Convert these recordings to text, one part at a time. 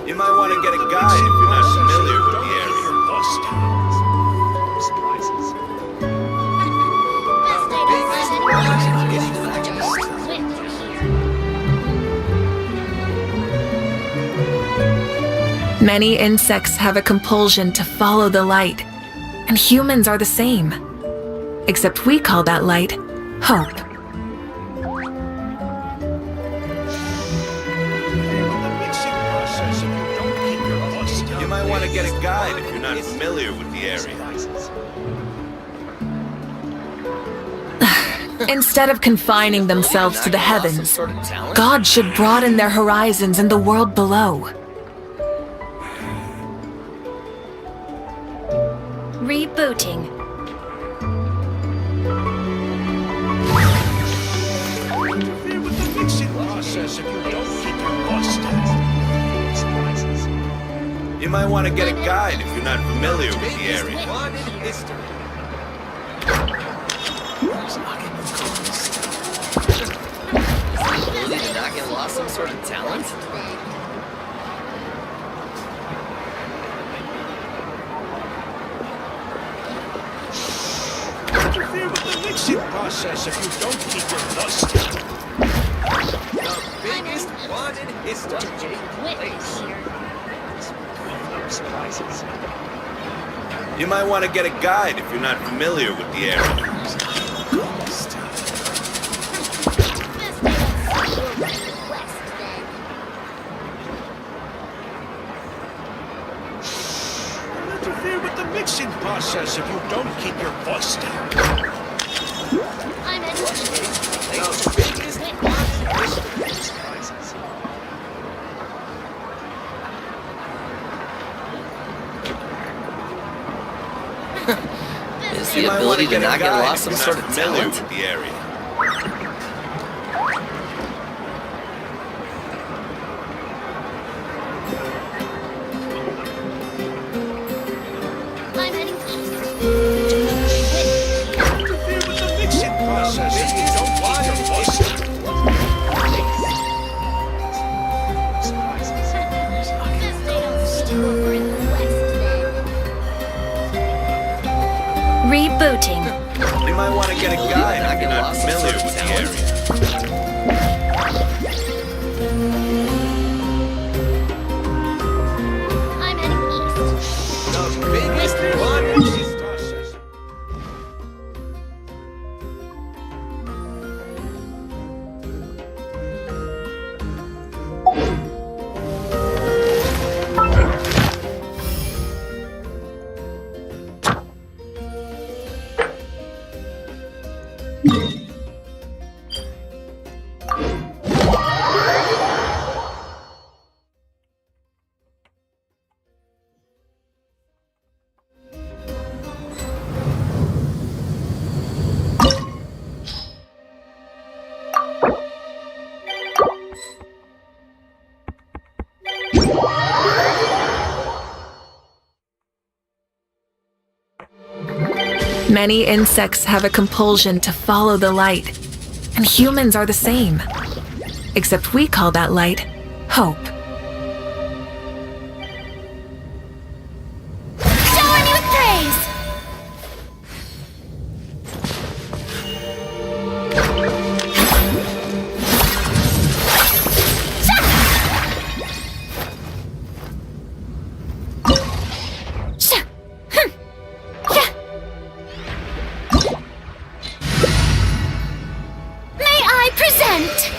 You might want to get a guide if you're not familiar with the area. Many insects have a compulsion to follow the light, and humans are the same. Except we call that light hope. You might want to get a guide if you're not familiar with the area. Instead of confining themselves to the heavens, God should broaden their horizons in the world below. Rebooting. You might want to get a guide if you're not familiar with the area. Did I not get lost some sort of talent? Interfere with the mixing process if you don't keep your lust. The biggest one in history. Surprises. You might want to get a guide if you're not familiar with the area. Interfere with the mixing process if you don't keep your voice down. I'm in. The biggest one in history. Surprises. Is the ability to not get lost some sort of talent? With the area. I'm heading east. Interfere with the mixing process if you don't keep your voice down. Guess they don't see you over in the west then. Rebooting. You might want to get a guide if you're not familiar with the area. I'm heading east. The biggest one in history. Many insects have a compulsion to follow the light, and humans are the same. Except we call that light hope. Showering you with praise! May I present?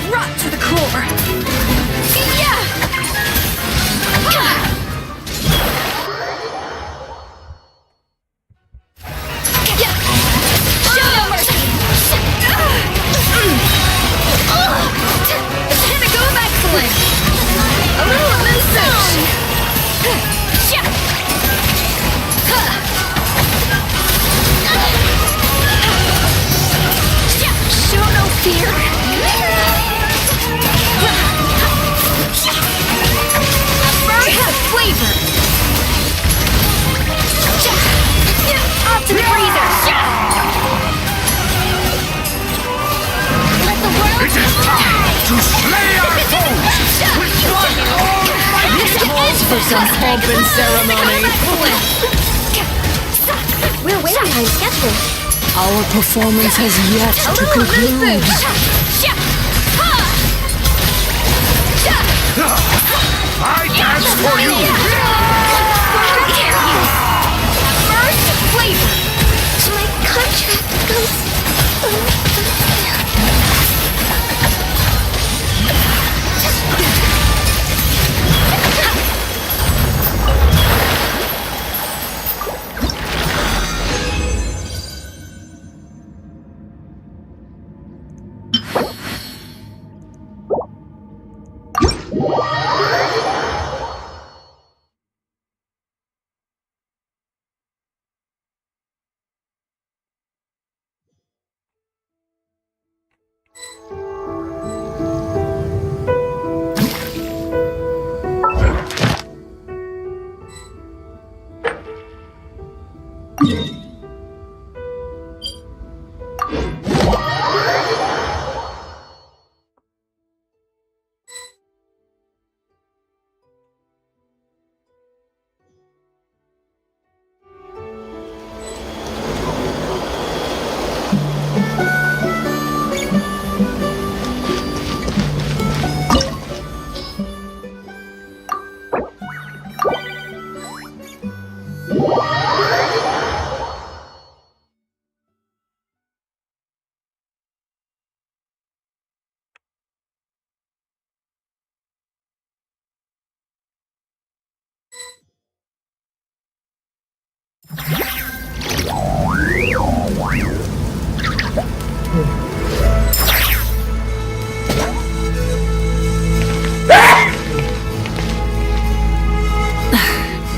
Rot to the core! It is time to slay our foes! This calls for some pomp and ceremony. We're way behind schedule. Our performance has yet to conclude. I dance for you! First flavor. My contract goes.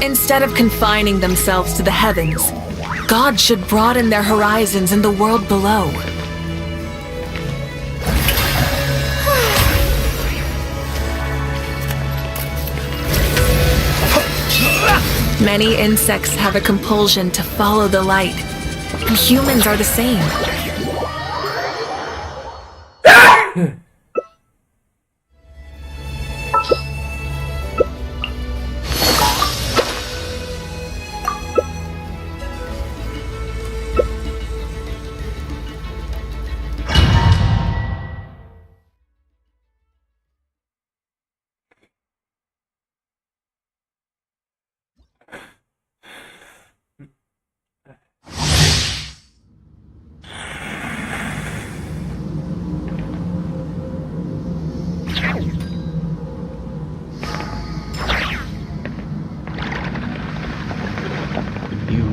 Instead of confining themselves to the heavens, God should broaden their horizons in the world below. Many insects have a compulsion to follow the light, and humans are the same.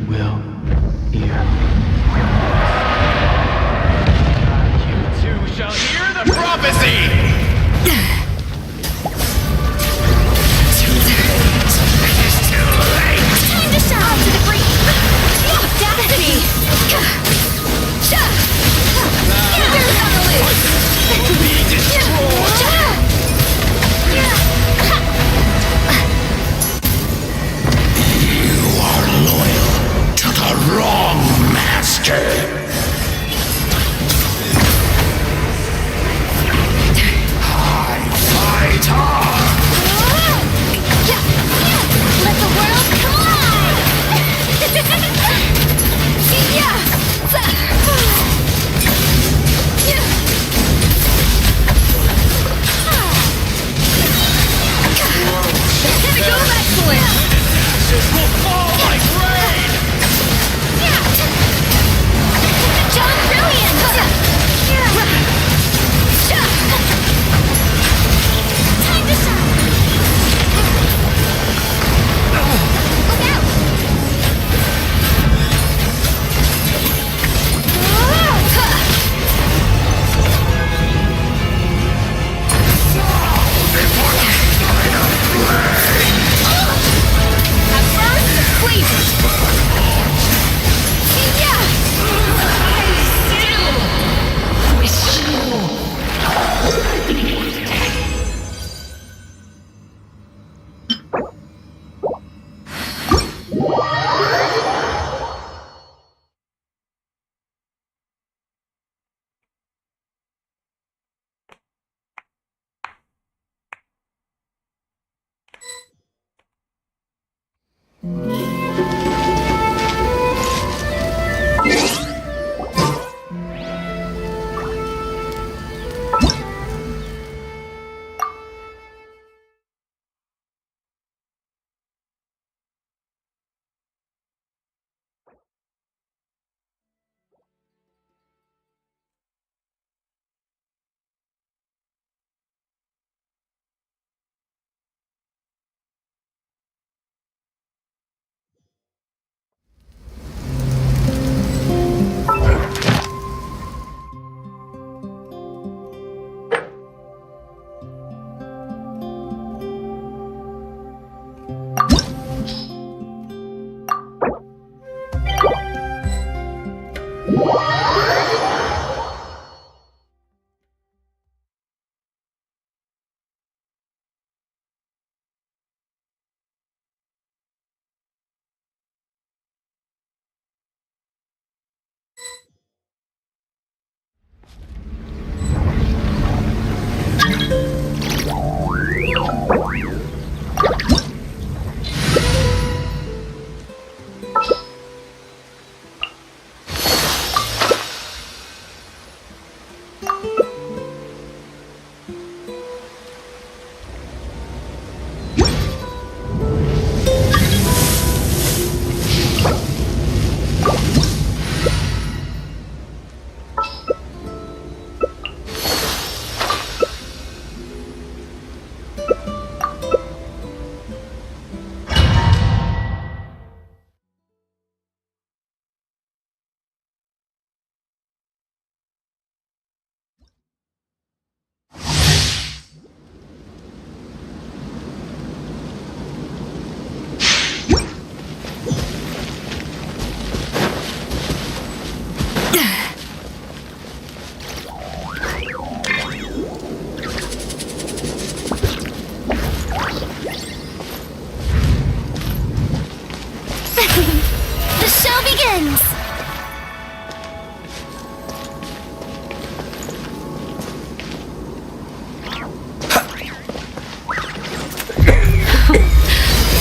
will hear. You too shall hear the prophecy! Time to shine to the green. Destiny. There's on the loose. Be destroyed! You are loyal to the wrong master. I fight on. Let the world collide! Go excellent! Ashes will fall like rain! John Brilliant! Time to shine! Look out! A burst of cleavage!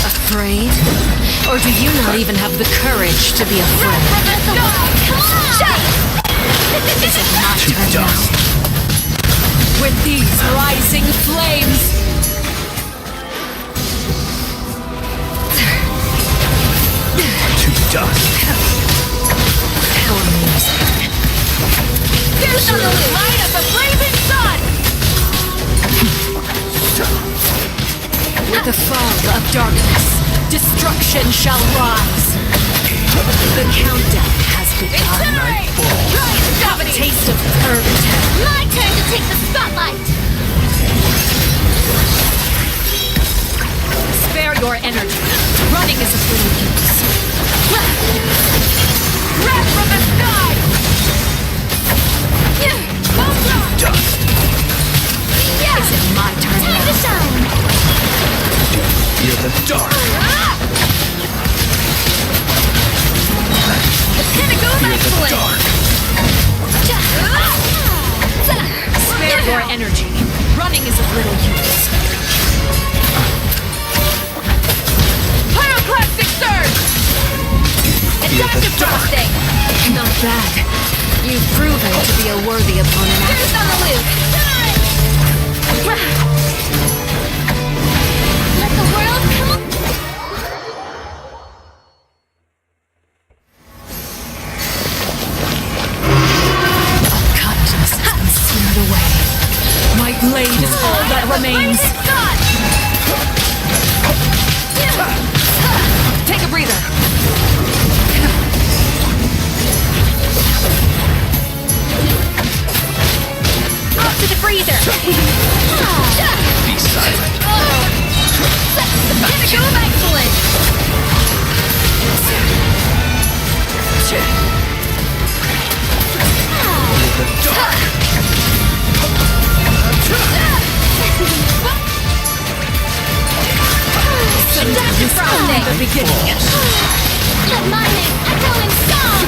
Afraid? Or do you not even have the courage to be afraid? Is it my turn now? With these rising flames! To dust. Power music. There's no light up a blazing sun! With the fall of darkness, destruction shall rise. The countdown has begun. Stop it! Taste of purgatory. My turn to take the spotlight! Spare your energy. Running is of little use. Wrath from the sky! Dust. Yeah! Is it my turn Time to now? shine! Fear the dark. Pinnacle of Fear the excellence! dark. Spare your energy. Running is of little use. Pyroclastic surge! It's time to frosting! Not bad. You've proven to be a worthy opponent. First on the loop! Let the world come... Cut just and seared away. My blade is all that remains. Take a breather. Off to the freezer! Be silent. Pinnacle of excellence! Fear the dark. Time to frosting! The beginning. Let my name echo in song!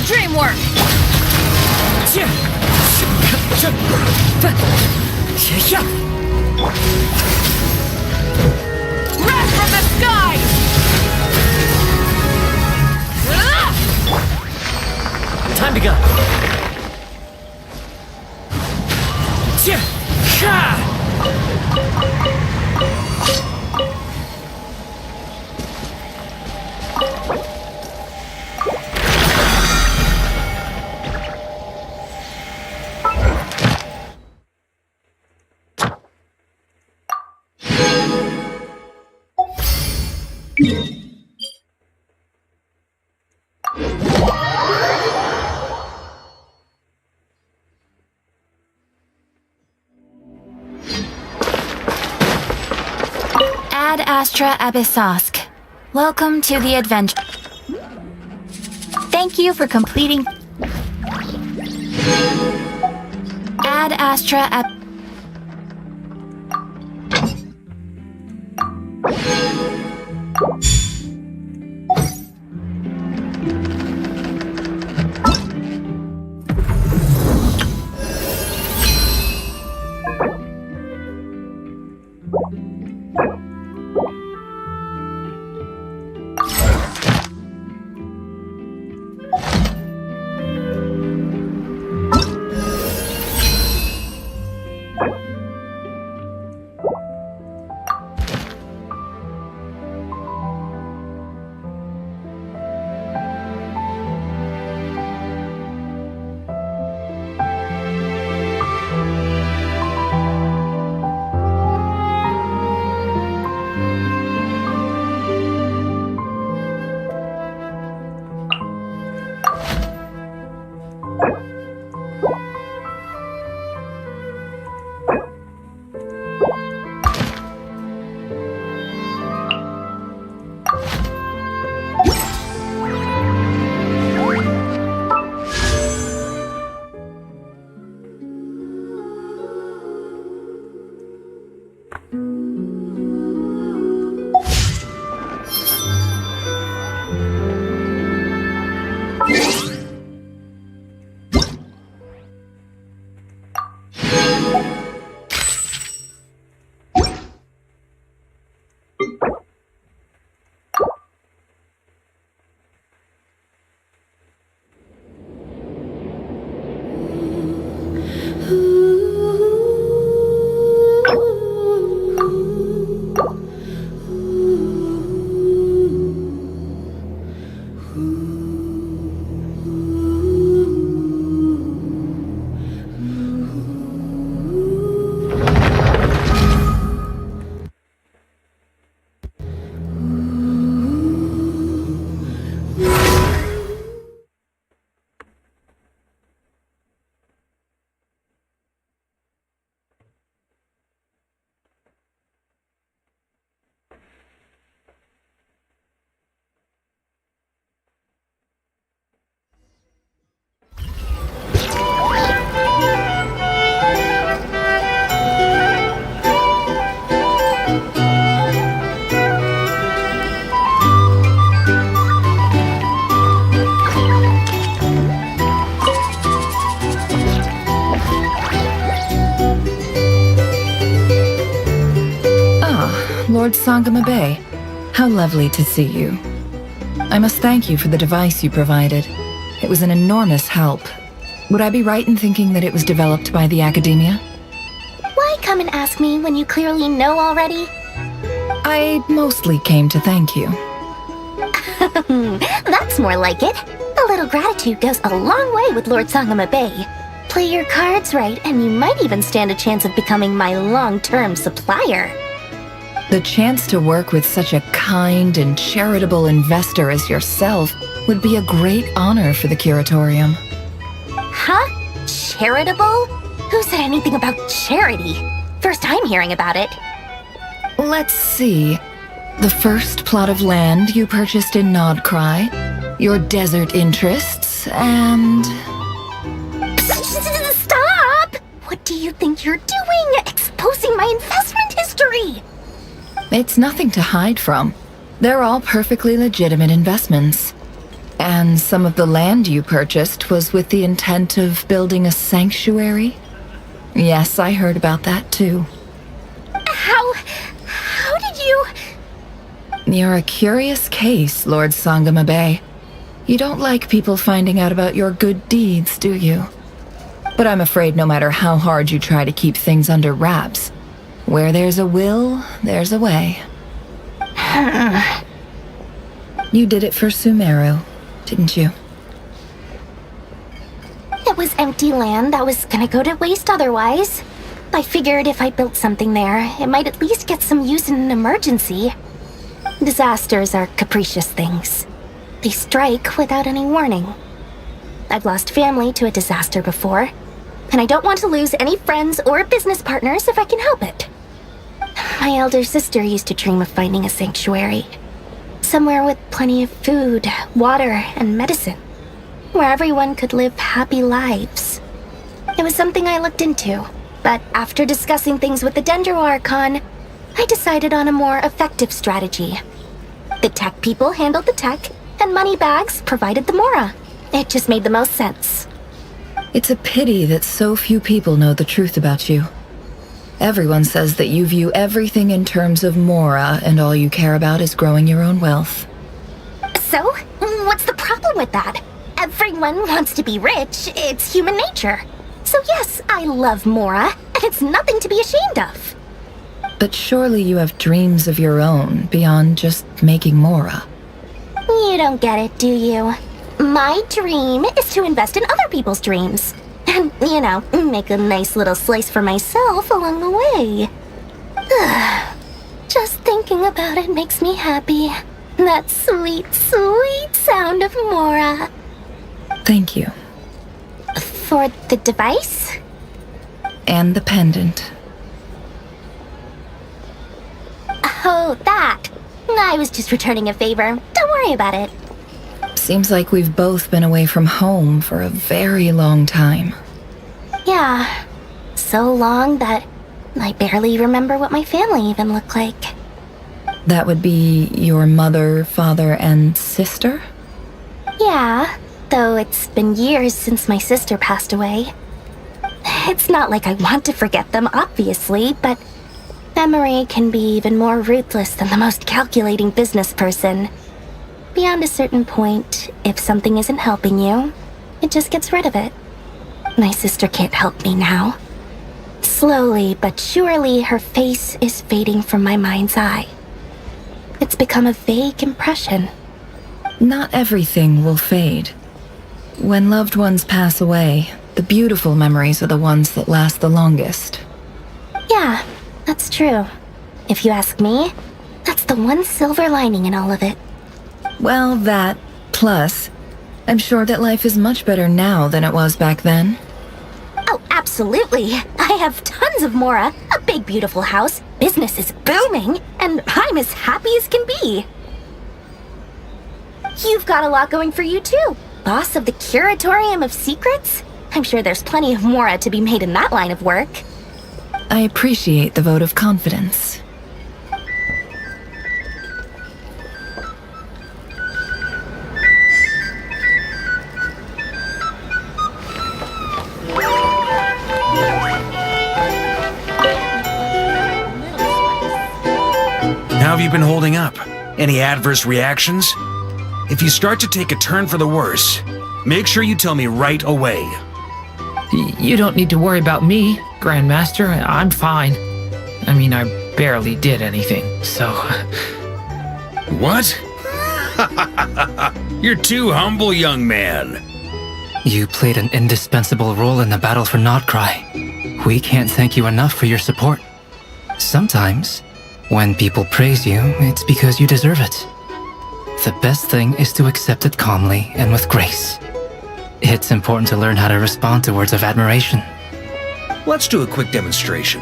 Dream work! Wrath from the sky! Time to go. Ad Astra Abyssosk. Welcome to the adventure. Thank you for completing Ad Astra Ab... Lord Sangama Bay. How lovely to see you. I must thank you for the device you provided. It was an enormous help. Would I be right in thinking that it was developed by the Academia? Why come and ask me when you clearly know already? I mostly came to thank you. That's more like it. A little gratitude goes a long way with Lord Sangama Bay. Play your cards right, and you might even stand a chance of becoming my long-term supplier. The chance to work with such a kind and charitable investor as yourself would be a great honor for the Curatorium. Huh? Charitable? Who said anything about charity? First time hearing about it. Let's see. The first plot of land you purchased in Nodcry, your desert interests, and... Stop! What do you think you're doing? Exposing my investment history! It's nothing to hide from. They're all perfectly legitimate investments. And some of the land you purchased was with the intent of building a sanctuary? Yes, I heard about that too. How did you... You're a curious case, Lord Sangamabe. You don't like people finding out about your good deeds, do you? But I'm afraid no matter how hard you try to keep things under wraps, where there's a will, there's a way. You did it for Sumeru, didn't you? It was empty land that was gonna go to waste otherwise. I figured if I built something there, it might at least get some use in an emergency. Disasters are capricious things. They strike without any warning. I've lost family to a disaster before, and I don't want to lose any friends or business partners if I can help it. My elder sister used to dream of finding a sanctuary. Somewhere with plenty of food, water, and medicine. Where everyone could live happy lives. It was something I looked into, but after discussing things with the Dendro Archon, I decided on a more effective strategy. The tech people handled the tech, and Moneybags provided the Mora. It just made the most sense. It's a pity that so few people know the truth about you. Everyone says that you view everything in terms of Mora, and all you care about is growing your own wealth. So, what's the problem with that? Everyone wants to be rich. It's human nature. So yes, I love Mora, and it's nothing to be ashamed of. But surely you have dreams of your own beyond just making Mora. You don't get it, do you? My dream is to invest in other people's dreams. And, make a nice little slice for myself along the way. Just thinking about it makes me happy. That sweet, sweet sound of Mora. Thank you. For the device? And the pendant. Oh, that. I was just returning a favor. Don't worry about it. Seems like we've both been away from home for a very long time. Yeah. So long that I barely remember what my family even looked like. That would be your mother, father, and sister? Yeah, though it's been years since my sister passed away. It's not like I want to forget them, obviously, but memory can be even more ruthless than the most calculating business person. Beyond a certain point, if something isn't helping you, it just gets rid of it. My sister can't help me now. Slowly but surely, her face is fading from my mind's eye. It's become a vague impression. Not everything will fade. When loved ones pass away, the beautiful memories are the ones that last the longest. Yeah, that's true. If you ask me, that's the one silver lining in all of it. Well, that, plus, I'm sure that life is much better now than it was back then. Oh, absolutely. I have tons of Mora, a big beautiful house, business is booming, and I'm as happy as can be. You've got a lot going for you too. Boss of the Curatorium of Secrets? I'm sure there's plenty of Mora to be made in that line of work. I appreciate the vote of confidence. How have you been holding up? Any adverse reactions? If you start to take a turn for the worse, make sure you tell me right away. You don't need to worry about me, Grandmaster. I'm fine. I mean, I barely did anything, so... What? You're too humble, young man. You played an indispensable role in the battle for Notcry. We can't thank you enough for your support. Sometimes, when people praise you, it's because you deserve it. The best thing is to accept it calmly and with grace. It's important to learn how to respond to words of admiration. Let's do a quick demonstration.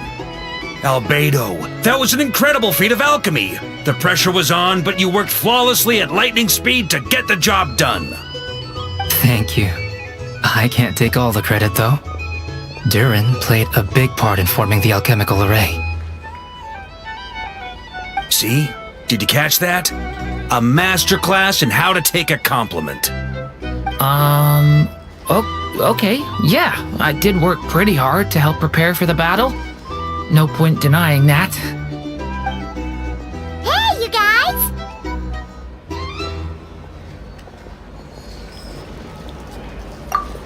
Albedo, that was an incredible feat of alchemy. The pressure was on, but you worked flawlessly at lightning speed to get the job done. Thank you. I can't take all the credit, though. Durin played a big part in forming the alchemical array. See? Did you catch that? A masterclass in how to take a compliment. Okay, yeah, I did work pretty hard to help prepare for the battle. No point denying that. Hey, you guys!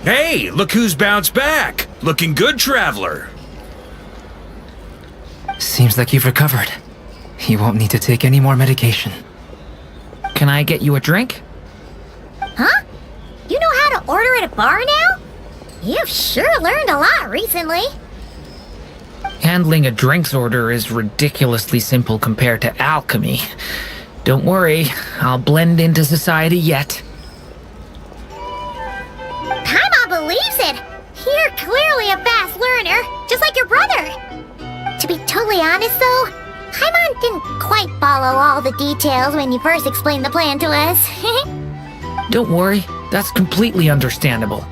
Hey, look who's bounced back. Looking good, traveler. Seems like you've recovered. You won't need to take any more medication. Can I get you a drink? Huh? You know how to order at a bar now? You've sure learned a lot recently. Handling a drinks order is ridiculously simple compared to alchemy. Don't worry, I'll blend into society yet. Paimon believes it! You're clearly a fast learner, just like your brother. To be totally honest though, Paimon didn't quite follow all the details when you first explained the plan to us. Don't worry, that's completely understandable.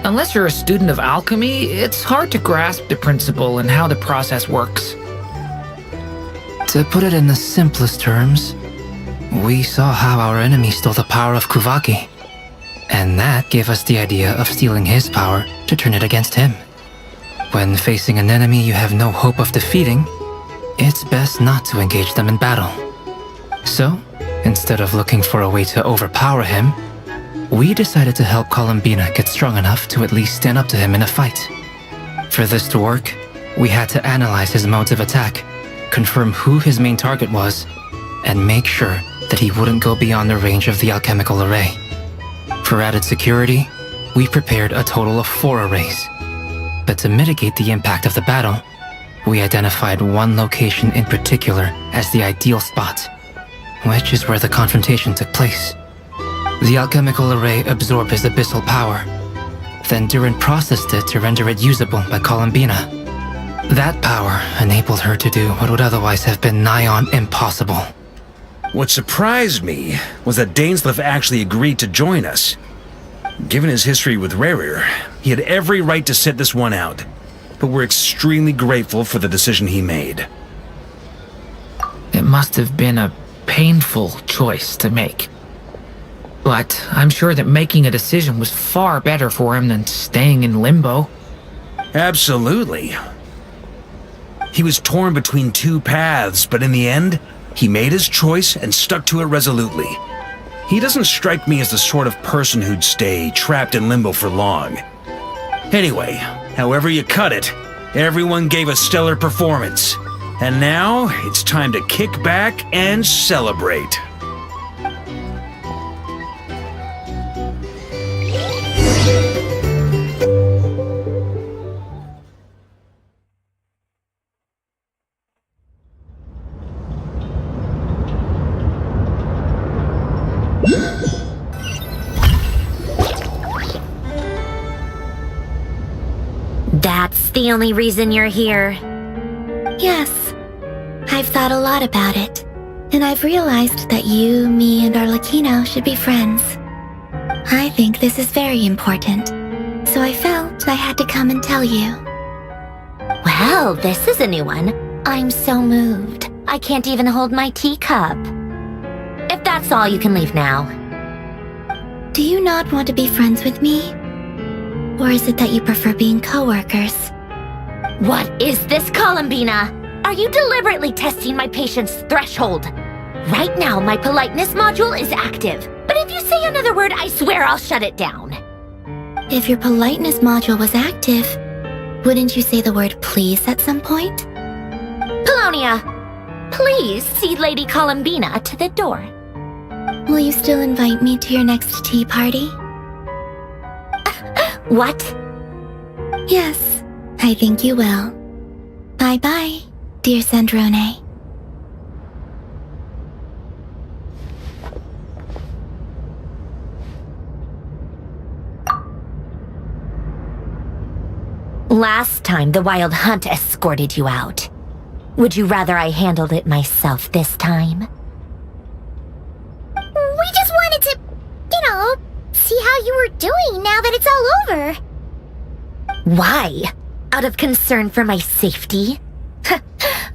Unless you're a student of alchemy, it's hard to grasp the principle and how the process works. To put it in the simplest terms, we saw how our enemy stole the power of Kuvaki. And that gave us the idea of stealing his power to turn it against him. When facing an enemy you have no hope of defeating, it's best not to engage them in battle. So, instead of looking for a way to overpower him, we decided to help Columbina get strong enough to at least stand up to him in a fight. For this to work, we had to analyze his modes of attack, confirm who his main target was, and make sure that he wouldn't go beyond the range of the alchemical array. For added security, we prepared a total of 4 arrays. But to mitigate the impact of the battle, we identified one location in particular as the ideal spot, which is where the confrontation took place. The alchemical array absorbed his abyssal power. Then Durin processed it to render it usable by Columbina. That power enabled her to do what would otherwise have been nigh on impossible. What surprised me was that Dainsleif actually agreed to join us. Given his history with Rerir, he had every right to sit this one out, but we're extremely grateful for the decision he made. It must have been a painful choice to make. But I'm sure that making a decision was far better for him than staying in limbo. Absolutely. He was torn between 2 paths, but in the end, he made his choice and stuck to it resolutely. He doesn't strike me as the sort of person who'd stay trapped in limbo for long. Anyway, however you cut it, everyone gave a stellar performance. And now, it's time to kick back and celebrate. That's the only reason you're here. Yes, I've thought a lot about it, and I've realized that you, me, and Arlecchino should be friends. I think this is very important, so I felt I had to come and tell you. Well, this is a new one. I'm so moved. I can't even hold my teacup. If that's all, you can leave now. Do you not want to be friends with me? Or is it that you prefer being co-workers? What is this, Columbina? Are you deliberately testing my patience threshold? Right now, my politeness module is active. But if you say another word, I swear I'll shut it down. If your politeness module was active, wouldn't you say the word please at some point? Polonia, please see Lady Columbina to the door. Will you still invite me to your next tea party? What? Yes, I think you will. Bye-bye, dear Sandrone. Last time, the Wild Hunt escorted you out. Would you rather I handled it myself this time? We just wanted to, see how you were doing now that it's all over. Why? Out of concern for my safety?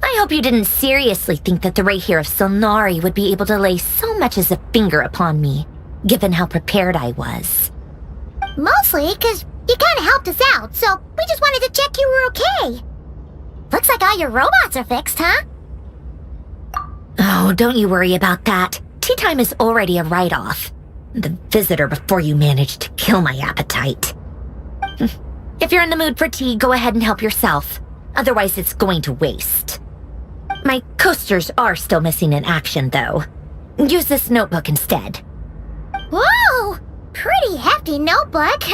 I hope you didn't seriously think that the Ray here of Solnari would be able to lay so much as a finger upon me, given how prepared I was. Mostly because you kinda helped us out, so we just wanted to check you were okay. Looks like all your robots are fixed, huh? Oh, don't you worry about that. Tea time is already a write-off. The visitor before you managed to kill my appetite. If you're in the mood for tea, go ahead and help yourself. Otherwise, it's going to waste. My coasters are still missing in action, though. Use this notebook instead. Whoa! Pretty hefty notebook.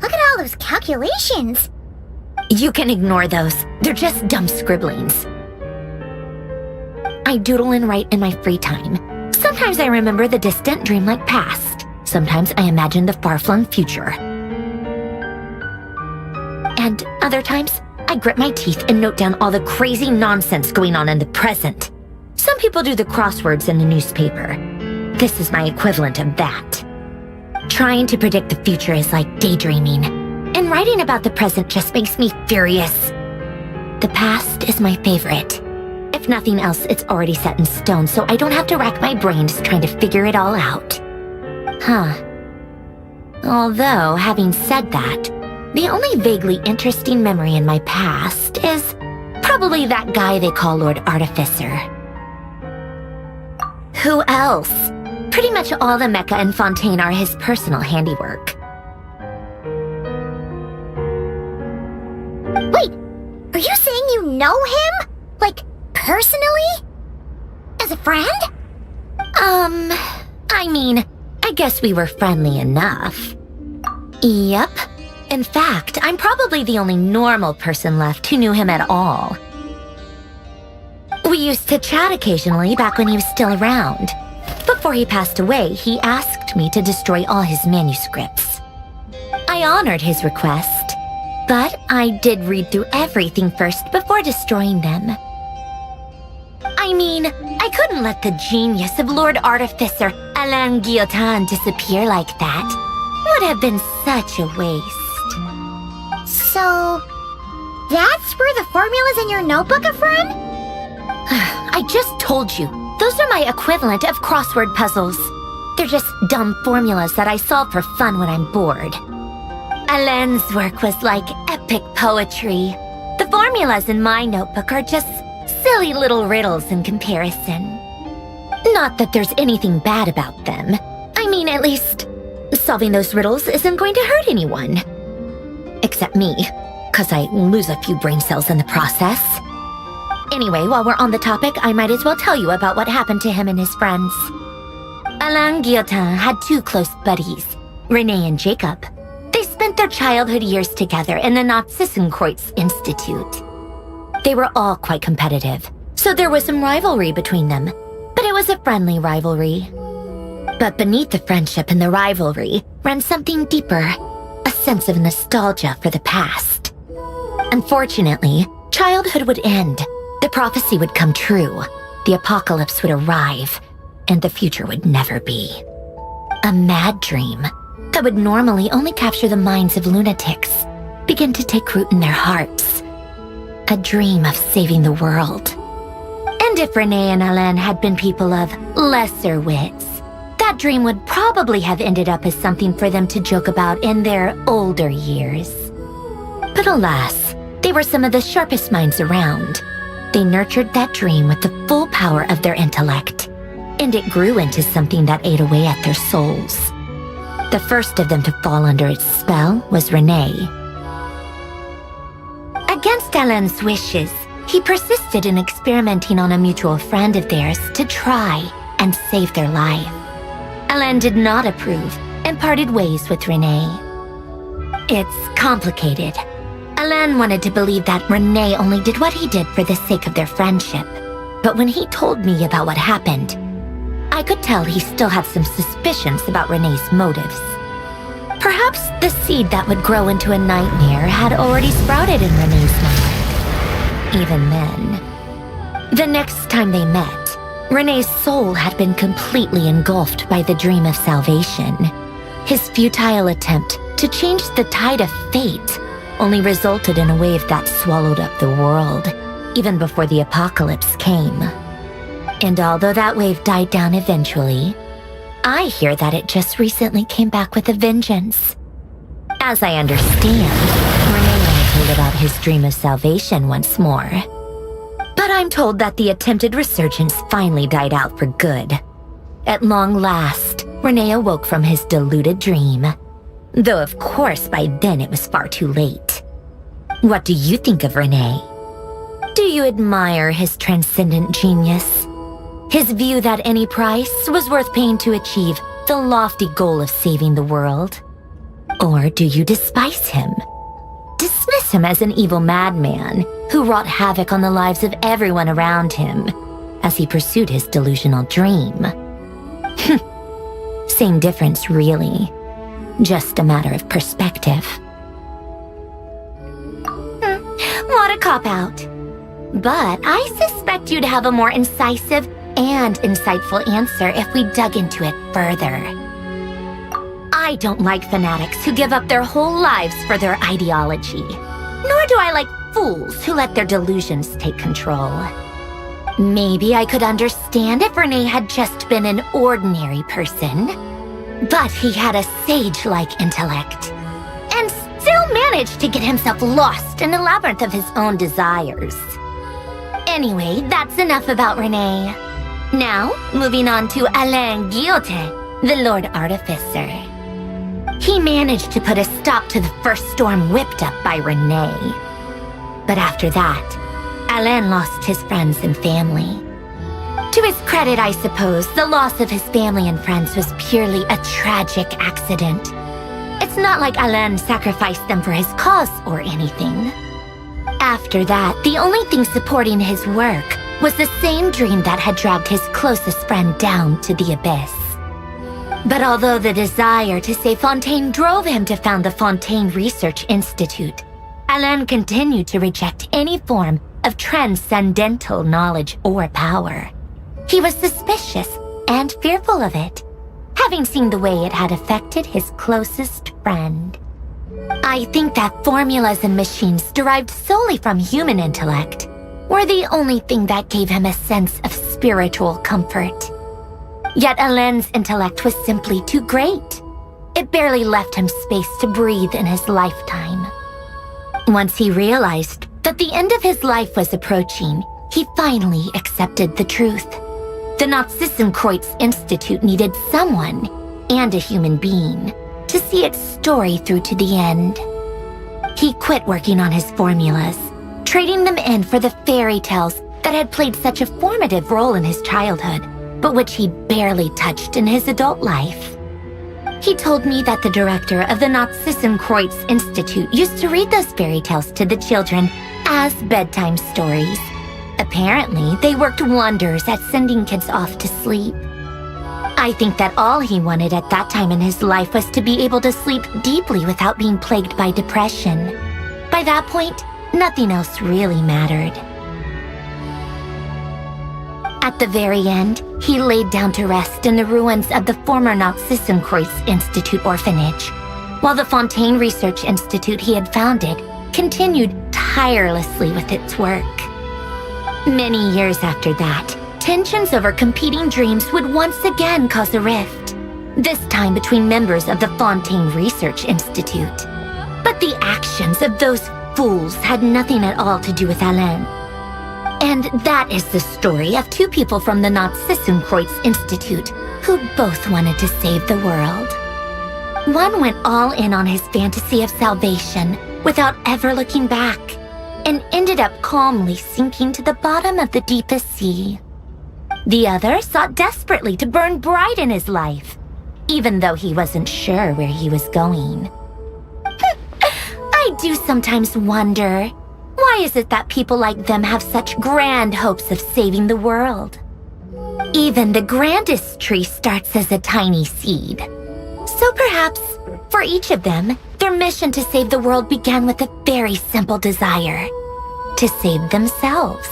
Look at all those calculations. You can ignore those. They're just dumb scribblings. I doodle and write in my free time. Sometimes I remember the distant dreamlike past. Sometimes I imagine the far-flung future. And other times, I grit my teeth and note down all the crazy nonsense going on in the present. Some people do the crosswords in the newspaper. This is my equivalent of that. Trying to predict the future is like daydreaming, and writing about the present just makes me furious. The past is my favorite. If nothing else, it's already set in stone, so I don't have to rack my brains trying to figure it all out. Huh. Although, having said that, the only vaguely interesting memory in my past is probably that guy they call Lord Artificer. Who else? Pretty much all the mecha and Fontaine are his personal handiwork. Wait, are you saying you know him? Like, personally? As a friend? I mean, I guess we were friendly enough. Yep. In fact, I'm probably the only normal person left who knew him at all. We used to chat occasionally back when he was still around. Before he passed away, he asked me to destroy all his manuscripts. I honored his request, but I did read through everything first before destroying them. I mean, I couldn't let the genius of Lord Artificer Alain Guillotin disappear like that. Would have been such a waste. So, that's where the formulas in your notebook are from? I just told you. Those are my equivalent of crossword puzzles. They're just dumb formulas that I solve for fun when I'm bored. Alain's work was like epic poetry. The formulas in my notebook are just silly little riddles in comparison. Not that there's anything bad about them. I mean, at least, solving those riddles isn't going to hurt anyone. Except me, 'cause I lose a few brain cells in the process. Anyway, while we're on the topic, I might as well tell you about what happened to him and his friends. Alain Guillotin had two close buddies, René and Jacob. They spent their childhood years together in the Narzissenkreuz Institute. They were all quite competitive, so there was some rivalry between them, but it was a friendly rivalry. But beneath the friendship and the rivalry ran something deeper, a sense of nostalgia for the past. Unfortunately, childhood would end. The prophecy would come true, the apocalypse would arrive, and the future would never be. A mad dream that would normally only capture the minds of lunatics began to take root in their hearts. A dream of saving the world. And if René and Alain had been people of lesser wits, that dream would probably have ended up as something for them to joke about in their older years. But alas, they were some of the sharpest minds around. They nurtured that dream with the full power of their intellect, and it grew into something that ate away at their souls. The first of them to fall under its spell was René. Against Alain's wishes, he persisted in experimenting on a mutual friend of theirs to try and save their life. Alain did not approve and parted ways with René. It's complicated. Alain wanted to believe that René only did what he did for the sake of their friendship. But when he told me about what happened, I could tell he still had some suspicions about René's motives. Perhaps the seed that would grow into a nightmare had already sprouted in René's mind. Even then. The next time they met, René's soul had been completely engulfed by the dream of salvation. His futile attempt to change the tide of fate only resulted in a wave that swallowed up the world, even before the apocalypse came. And although that wave died down eventually, I hear that it just recently came back with a vengeance. As I understand, Renee told about his dream of salvation once more. But I'm told that the attempted resurgence finally died out for good. At long last, Renee awoke from his deluded dream. Though of course by then it was far too late. What do you think of Renee? Do you admire his transcendent genius? His view that any price was worth paying to achieve the lofty goal of saving the world? Or do you despise him? Dismiss him as an evil madman who wrought havoc on the lives of everyone around him as he pursued his delusional dream? Same difference, really. Just a matter of perspective. What a cop-out. But I suspect you'd have a more incisive and insightful answer if we dug into it further. I don't like fanatics who give up their whole lives for their ideology. Nor do I like fools who let their delusions take control. Maybe I could understand if Renee had just been an ordinary person. But he had a sage-like intellect. And still managed to get himself lost in the labyrinth of his own desires. Anyway, that's enough about Renee. Now, moving on to Alain Guillotin, the Lord Artificer. He managed to put a stop to the first storm whipped up by Renee. But after that, Alain lost his friends and family. To his credit, I suppose, the loss of his family and friends was purely a tragic accident. It's not like Alain sacrificed them for his cause or anything. After that, the only thing supporting his work was the same dream that had dragged his closest friend down to the abyss. But although the desire to save Fontaine drove him to found the Fontaine Research Institute, Alain continued to reject any form of transcendental knowledge or power. He was suspicious and fearful of it, having seen the way it had affected his closest friend. I think that formulas and machines derived solely from human intellect were the only thing that gave him a sense of spiritual comfort. Yet Alain's intellect was simply too great. It barely left him space to breathe in his lifetime. Once he realized that the end of his life was approaching, he finally accepted the truth. The Nazissenkreuz Institute needed someone, and a human being, to see its story through to the end. He quit working on his formulas, trading them in for the fairy tales that had played such a formative role in his childhood, but which he barely touched in his adult life. He told me that the director of the Nazissenkreuz Institute used to read those fairy tales to the children as bedtime stories. Apparently, they worked wonders at sending kids off to sleep. I think that all he wanted at that time in his life was to be able to sleep deeply without being plagued by depression. By that point, nothing else really mattered. At the very end, he laid down to rest in the ruins of the former Nazissenkreuz Institute orphanage, while the Fontaine Research Institute he had founded continued tirelessly with its work. Many years after that, tensions over competing dreams would once again cause a rift, this time between members of the Fontaine Research Institute. But the actions of those fools had nothing at all to do with Alain. And that is the story of two people from the Nazissenkreuz Institute who both wanted to save the world. One went all in on his fantasy of salvation without ever looking back, and ended up calmly sinking to the bottom of the deepest sea. The other sought desperately to burn bright in his life, even though he wasn't sure where he was going. I do sometimes wonder, why is it that people like them have such grand hopes of saving the world? Even the grandest tree starts as a tiny seed. So perhaps, for each of them, their mission to save the world began with a very simple desire: to save themselves.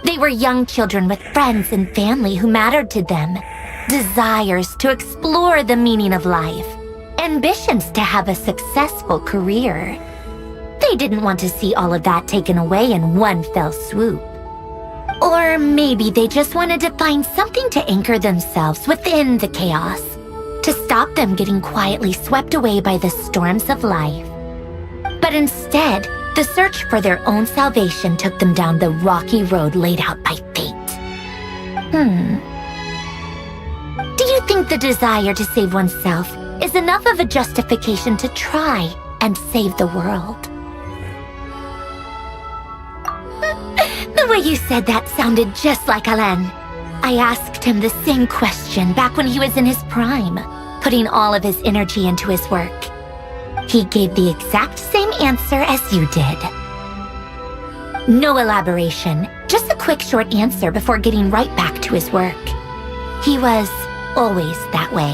They were young children with friends and family who mattered to them, desires to explore the meaning of life, ambitions to have a successful career. They didn't want to see all of that taken away in one fell swoop. Or maybe they just wanted to find something to anchor themselves within the chaos, to stop them getting quietly swept away by the storms of life. But instead, the search for their own salvation took them down the rocky road laid out by fate. Do you think the desire to save oneself is enough of a justification to try and save the world? The way you said that sounded just like Alain. I asked him the same question back when he was in his prime, putting all of his energy into his work. He gave the exact same answer as you did. No elaboration, just a quick short answer before getting right back to his work. He was always that way.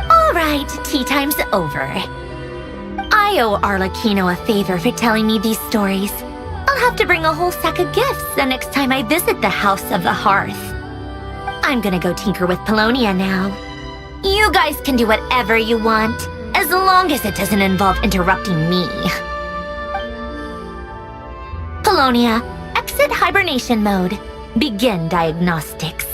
All right, tea time's over. I owe Arlecchino a favor for telling me these stories. I'll have to bring a whole sack of gifts the next time I visit the House of the Hearth. I'm gonna go tinker with Polonia now. You guys can do whatever you want, as long as it doesn't involve interrupting me. Polonia, exit hibernation mode. Begin diagnostics.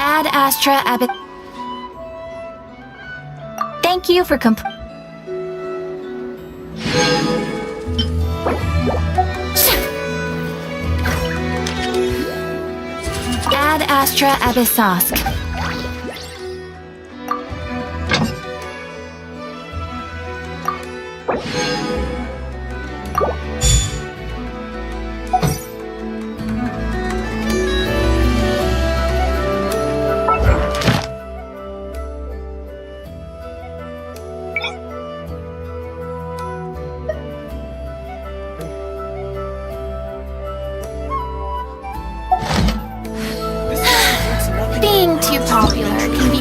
Ad Astra Abbot. Thank you for Ad Astra Abyssosk. Being too popular can be...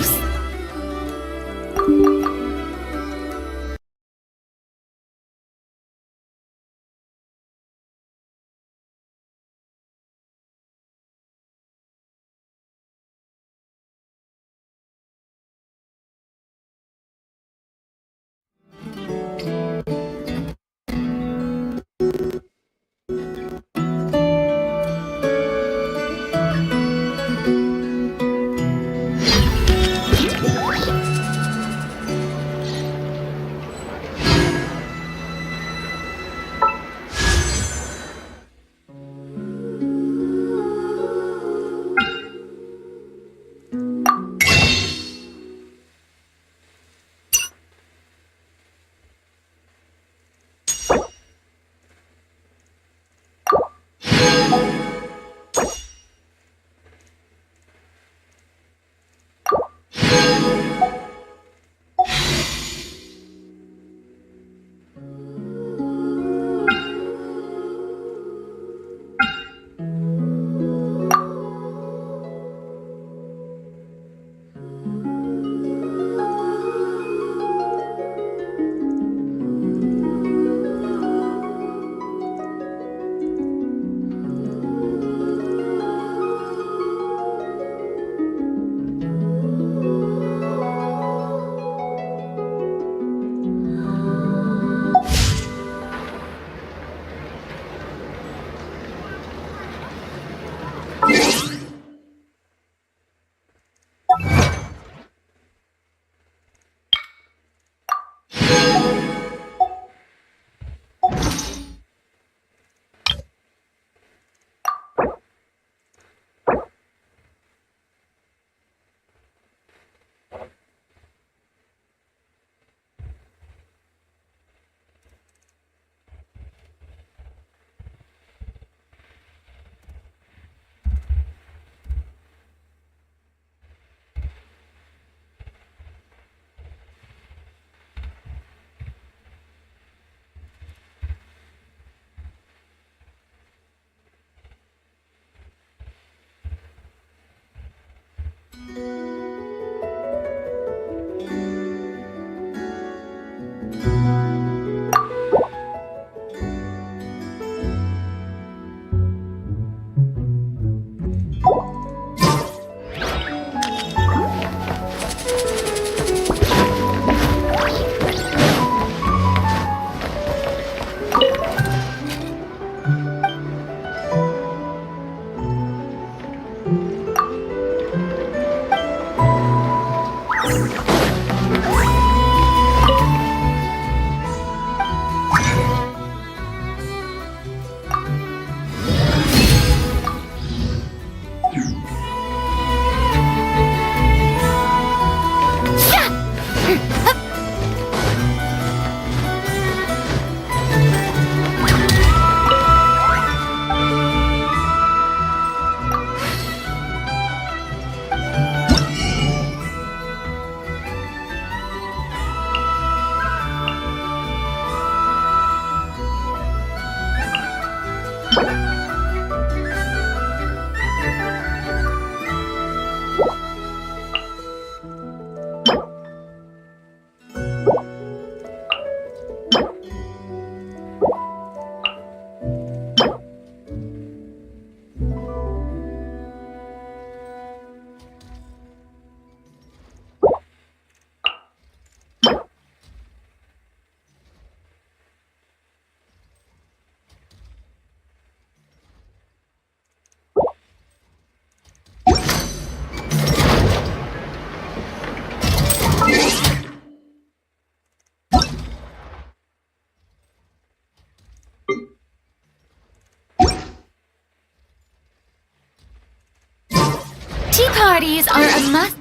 Tea parties are a must.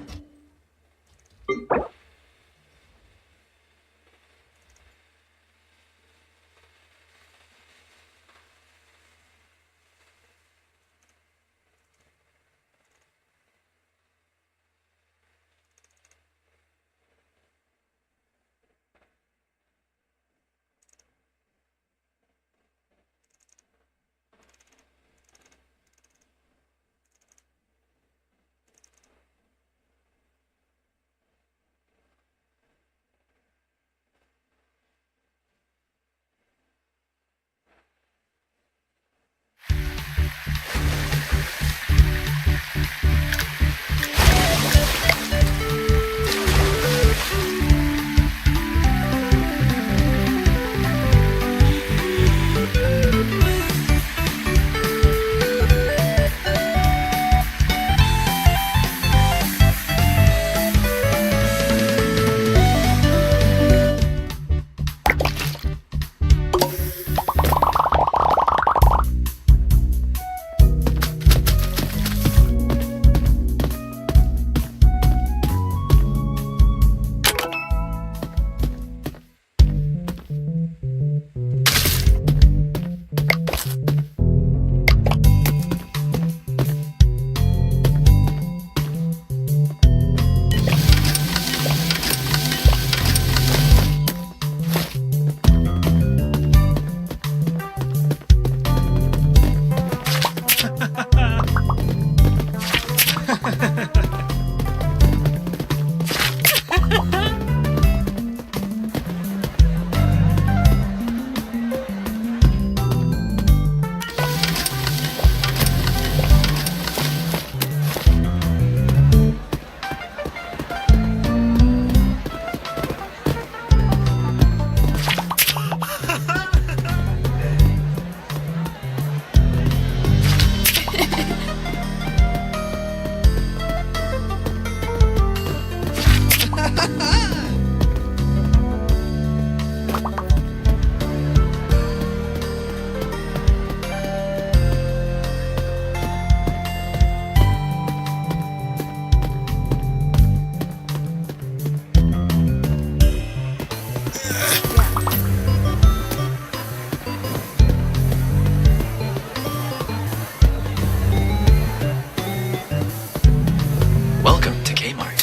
Welcome to Kmart.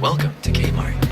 Welcome to Kmart.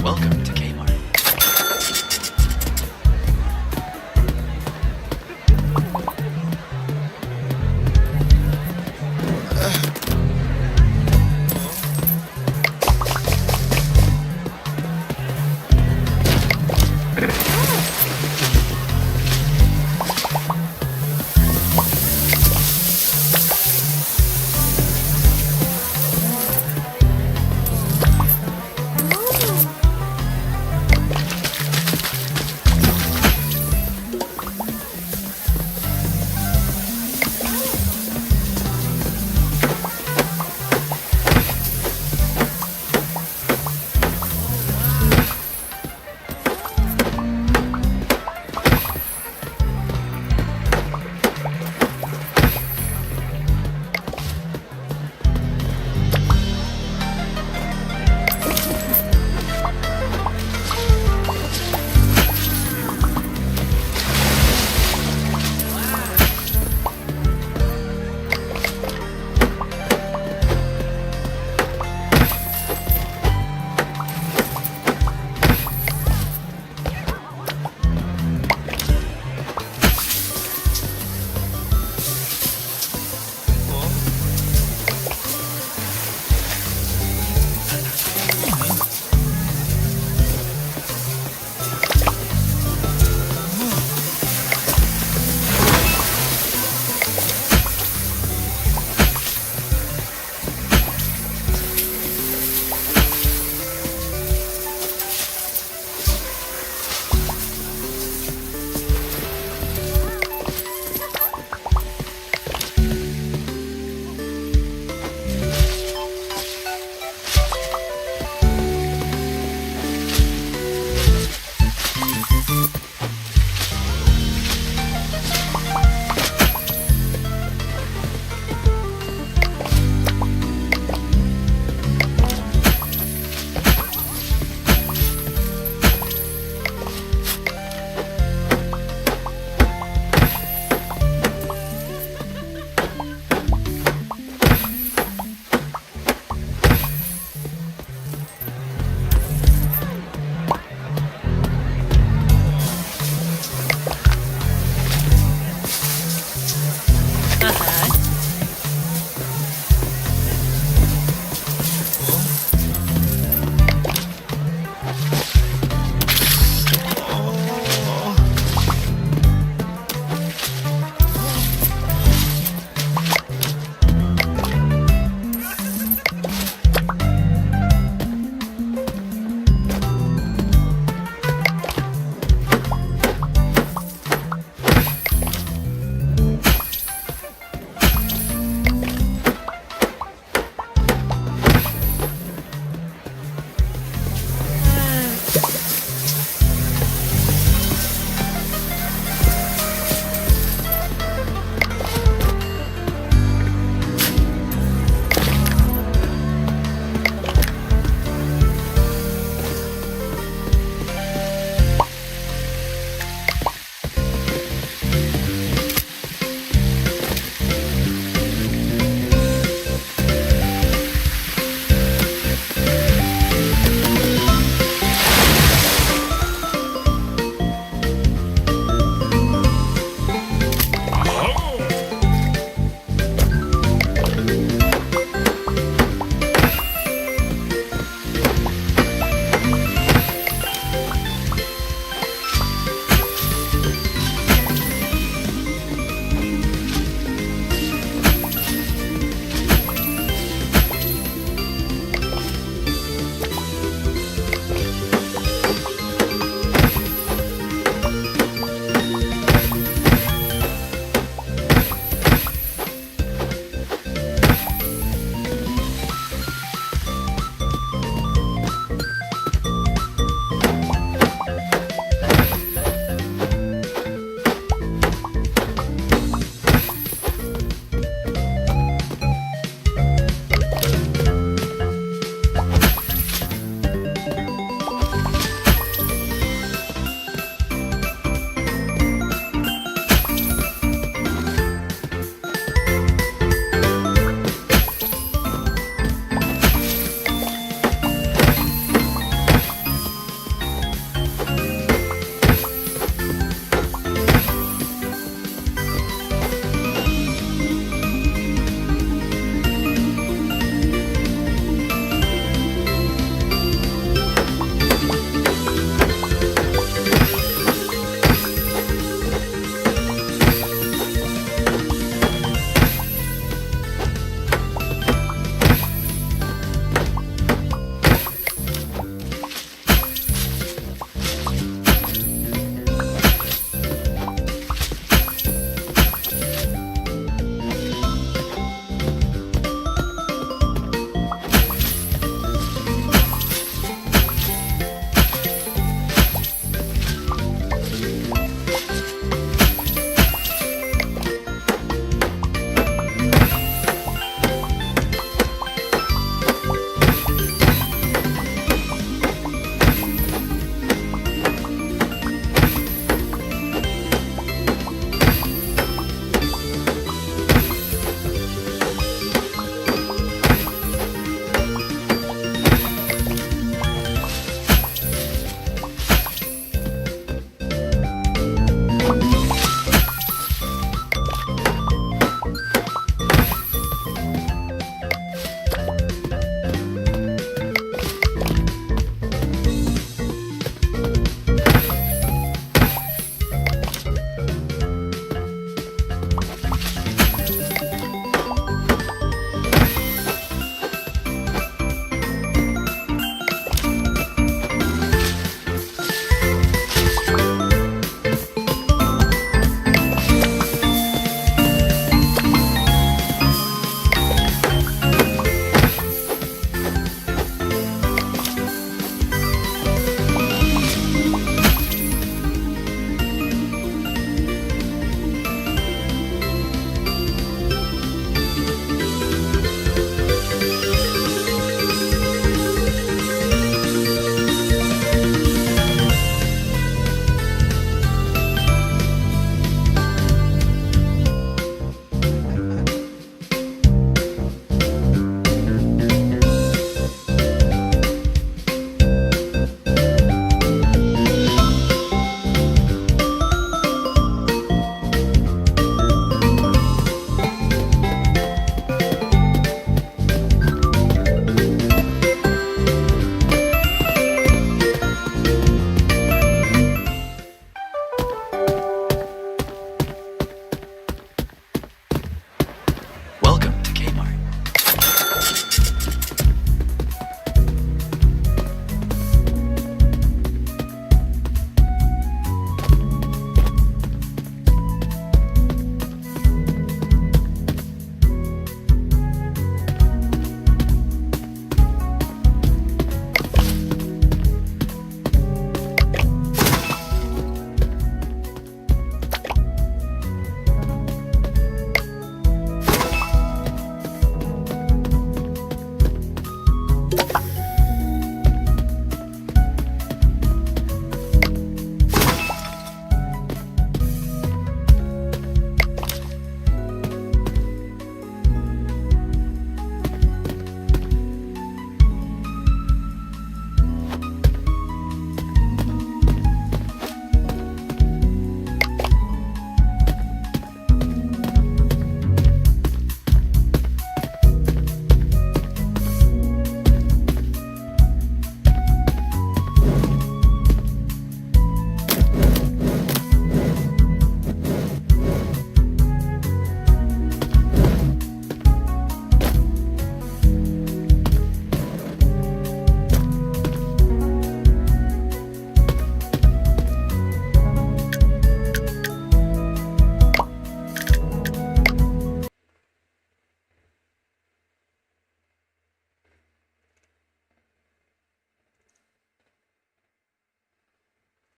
Welcome